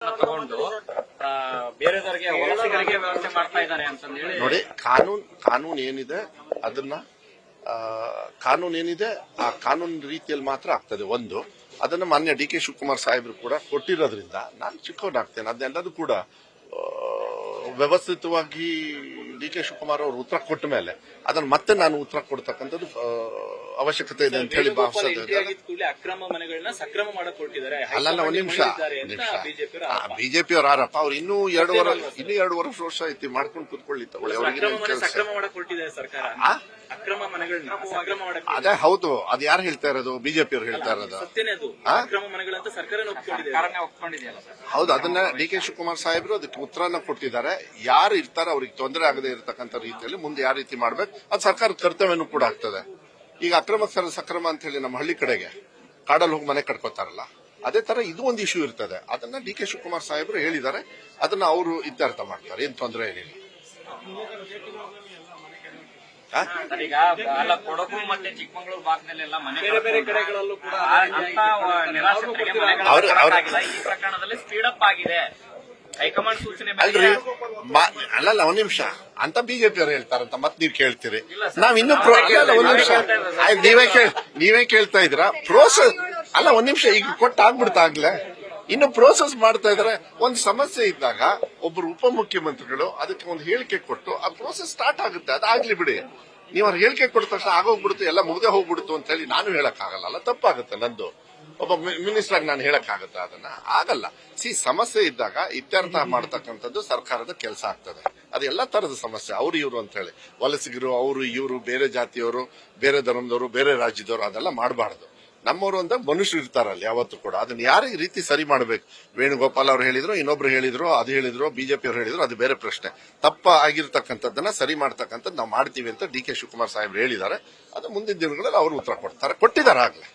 ತಗೊಂಡು ಬೇರೆದವರಿಗೆ ವಲಸಿಗರಿಗೆ ವ್ಯವಸ್ಥೆ ಮಾಡ್ತಾ ಇದ್ದಾರೆ ಅಂತಂದೇಳಿ ನೋಡಿ. ಕಾನೂನು ಏನಿದೆ ಅದನ್ನ ಕಾನೂನು ಏನಿದೆ ಆ ಕಾನೂನು ರೀತಿಯಲ್ಲಿ ಮಾತ್ರ ಆಗ್ತದೆ. ಒಂದು ಅದನ್ನ ಮಾನ್ಯ ಡಿ ಕೆ ಶಿವಕುಮಾರ್ ಸಾಹೇಬರು ಕೂಡ ಕೊಟ್ಟಿರೋದ್ರಿಂದ ನಾನು ಚಿಕ್ಕವನಾಗ್ತೇನೆ. ಅದನ್ನೆಲ್ಲದೂ ಕೂಡ ವ್ಯವಸ್ಥಿತವಾಗಿ ಡಿ ಕೆ ಶಿವಕುಮಾರ್ ಅವರು ಉತ್ತರ ಕೊಟ್ಟ ಮೇಲೆ ಅದನ್ನ ಮತ್ತೆ ನಾನು ಉತ್ತರ ಕೊಡ್ತಕ್ಕಂಥದ್ದು ಅವಶ್ಯಕತೆ ಇದೆ ಅಂತ ಹೇಳಿ ಭಾವಿಸ್ತದೆ. ಅಕ್ರಮ ಮನೆಗಳನ್ನ ಸಕ್ರಮ ಮಾಡಕ್ ಹೊರಟಿದ್ದಾರೆ. ಅಲ್ಲಲ್ಲ, ಒಂದ್ ನಿಮಿಷ. ಬಿಜೆಪಿಯವ್ರ ಆರೋಪ ಅವ್ರು ಇನ್ನೂ 2 ವರ್ಷ ಐತಿ ಮಾಡ್ಕೊಂಡು ಕೂತ್ಕೊಳ್ಳಿ ತಗೊಳ್ಳಿ. ಸಕ್ರಮ ಮಾಡಕ್ ಹೊರಟಿದ್ದಾರೆ ಸರ್ಕಾರ. ಅಕ್ರಮ ಮನೆಗಳನ್ನ ಸಕ್ರಮ ಮಾಡಕ್ ಅದೇ ಹೌದು. ಅದು ಯಾರು ಹೇಳ್ತಾ ಇರೋದು? ಬಿಜೆಪಿಯವ್ರು ಹೇಳ್ತಾ ಇರೋದು. ಸತ್ಯನೇ ಅದು. ಅಕ್ರಮ ಮನೆಗಳಂತ ಸರ್ಕಾರ ಒಪ್ಕೊಂಡಿದೆ. ಹೌದು, ಅದನ್ನ ಡಿ ಕೆ ಶಿವಕುಮಾರ್ ಸಾಹೇಬರು ಅದಕ್ಕೆ ಉತ್ತರನ ಕೊಟ್ಟಿದ್ದಾರೆ. ಯಾರು ಇರ್ತಾರೆ ಅವ್ರಿಗೆ ತೊಂದರೆ ಆಗದೆ ಇರತಕ್ಕಂಥ ರೀತಿಯಲ್ಲಿ ಮುಂದೆ ಯಾವ ರೀತಿ ಮಾಡ್ಬೇಕು ಅದು ಸರ್ಕಾರದ ಕರ್ತವ್ಯನೂ ಕೂಡ ಆಗ್ತದೆ. ಈಗ ಅಕ್ರಮ ಸಕ್ರಮ ಅಂತ ಹೇಳಿ ನಮ್ಮ ಹಳ್ಳಿ ಕಡೆಗೆ ಕಾಡಲ್ಲಿ ಹೋಗಿ ಮನೆ ಕಟ್ಕೋತಾರಲ್ಲ, ಅದೇ ತರ ಇದು ಒಂದು ಇಶ್ಯೂ ಇರ್ತದೆ. ಅದನ್ನ ಡಿ ಕೆ ಶಿವಕುಮಾರ್ ಸಾಹೇಬರು ಹೇಳಿದ್ದಾರೆ. ಅದನ್ನ ಅವರು ಇತ್ಯರ್ಥ ಮಾಡ್ತಾರೆ. ಏನ್ ತೊಂದರೆ ಏನಿಲ್ಲ. ಈಗ ಕೊಡಗು ಮತ್ತೆ ಚಿಕ್ಕಮಗಳೂರು ಭಾಗದಲ್ಲೆಲ್ಲ ಬೇರೆ ಬೇರೆ ಕಡೆಗಳಲ್ಲೂ ಕೂಡ ಈ ಪ್ರಕರಣದಲ್ಲಿ ಸ್ಪೀಡಪ್ ಆಗಿದೆ. ಹೈಕಮಾಂಡ್ ಸೂಚನೆ ಅಲ್ಲಲ್ಲ, ಒಂದ್ ನಿಮಿಷ ಅಂತ ಬಿಜೆಪಿ ಅವರು ಹೇಳ್ತಾರಂತ ಮತ್ತೆ ನೀವು ಕೇಳ್ತೀರಿ. ನಾವ್ ಇನ್ನು ಒಂದ್ ನಿಮಿಷ ನೀವೇ ಕೇಳ್ತಾ ಇದ್ರ ಪ್ರೋಸೆಸ್ ಅಲ್ಲ. ಒಂದ್ ನಿಮಿಷ, ಈಗ ಕೊಟ್ಟಾಗ್ಬಿಡ್ತಾಗ್ಲೇ ಇನ್ನು ಪ್ರೋಸೆಸ್ ಮಾಡ್ತಾ ಇದಾರೆ. ಒಂದ್ ಸಮಸ್ಯೆ ಇದ್ದಾಗ ಒಬ್ರು ಉಪಮುಖ್ಯಮಂತ್ರಿಗಳು ಅದಕ್ಕೆ ಒಂದು ಹೇಳಿಕೆ ಕೊಟ್ಟು ಆ ಪ್ರೋಸೆಸ್ ಸ್ಟಾರ್ಟ್ ಆಗುತ್ತೆ. ಅದಾಗ್ಲಿ ಬಿಡಿ. ನೀವು ಅವ್ರ ಹೇಳಿಕೆ ಕೊಟ್ಟ ತಕ್ಷಣ ಆಗೋಗ್ಬಿಡುತ್ತೆ, ಎಲ್ಲ ಮುಗ್ದೆ ಹೋಗ್ಬಿಡುತ್ತು ಅಂತ ಹೇಳಿ ನಾನು ಹೇಳಕ್ ಆಗಲ್ಲ. ತಪ್ಪಾಗುತ್ತೆ ನಂದು. ಒಬ್ಬ ಮಿನಿಸ್ಟರ್ ಆಗಿ ನಾನು ಹೇಳಕ್ ಆಗುತ್ತಾ? ಅದನ್ನ ಆಗಲ್ಲ. ಸಮಸ್ಯೆ ಇದ್ದಾಗ ಇತ್ಯರ್ಥ ಮಾಡತಕ್ಕಂಥದ್ದು ಸರ್ಕಾರದ ಕೆಲಸ ಆಗ್ತದೆ. ಅದು ಎಲ್ಲಾ ತರದ ಸಮಸ್ಯೆ, ಅವ್ರು ಇವರು ಅಂತ ಹೇಳಿ ವಲಸಿಗರು, ಅವರು ಇವರು, ಬೇರೆ ಜಾತಿಯವರು, ಬೇರೆ ಧರ್ಮದವರು, ಬೇರೆ ರಾಜ್ಯದವರು, ಅದೆಲ್ಲ ಮಾಡಬಾರ್ದು. ನಮ್ಮವರು ಅಂದಾಗ ಮನುಷ್ಯರು ಇರ್ತಾರಲ್ಲಿ ಯಾವತ್ತೂ ಕೂಡ. ಅದನ್ನ ಯಾರ ರೀತಿ ಸರಿ ಮಾಡಬೇಕು? ವೇಣುಗೋಪಾಲ್ ಅವರು ಹೇಳಿದ್ರು, ಇನ್ನೊಬ್ರು ಹೇಳಿದ್ರು, ಅದು ಹೇಳಿದ್ರು, ಬಿಜೆಪಿ ಅವರು ಹೇಳಿದ್ರು, ಅದು ಬೇರೆ ಪ್ರಶ್ನೆ. ತಪ್ಪ ಆಗಿರ್ತಕ್ಕಂಥದ್ದನ್ನ ಸರಿ ಮಾಡ್ತಕ್ಕಂಥದ್ದು ನಾವು ಮಾಡ್ತೀವಿ ಅಂತ ಡಿ ಕೆ ಶಿವಕುಮಾರ್ ಸಾಹೇಬ್ರು ಹೇಳಿದ್ದಾರೆ. ಅದು ಮುಂದಿನ ದಿನಗಳಲ್ಲಿ ಅವರು ಉತ್ತರ ಕೊಟ್ಟಿದ್ದಾರೆ ಆಗ್ಲೇ.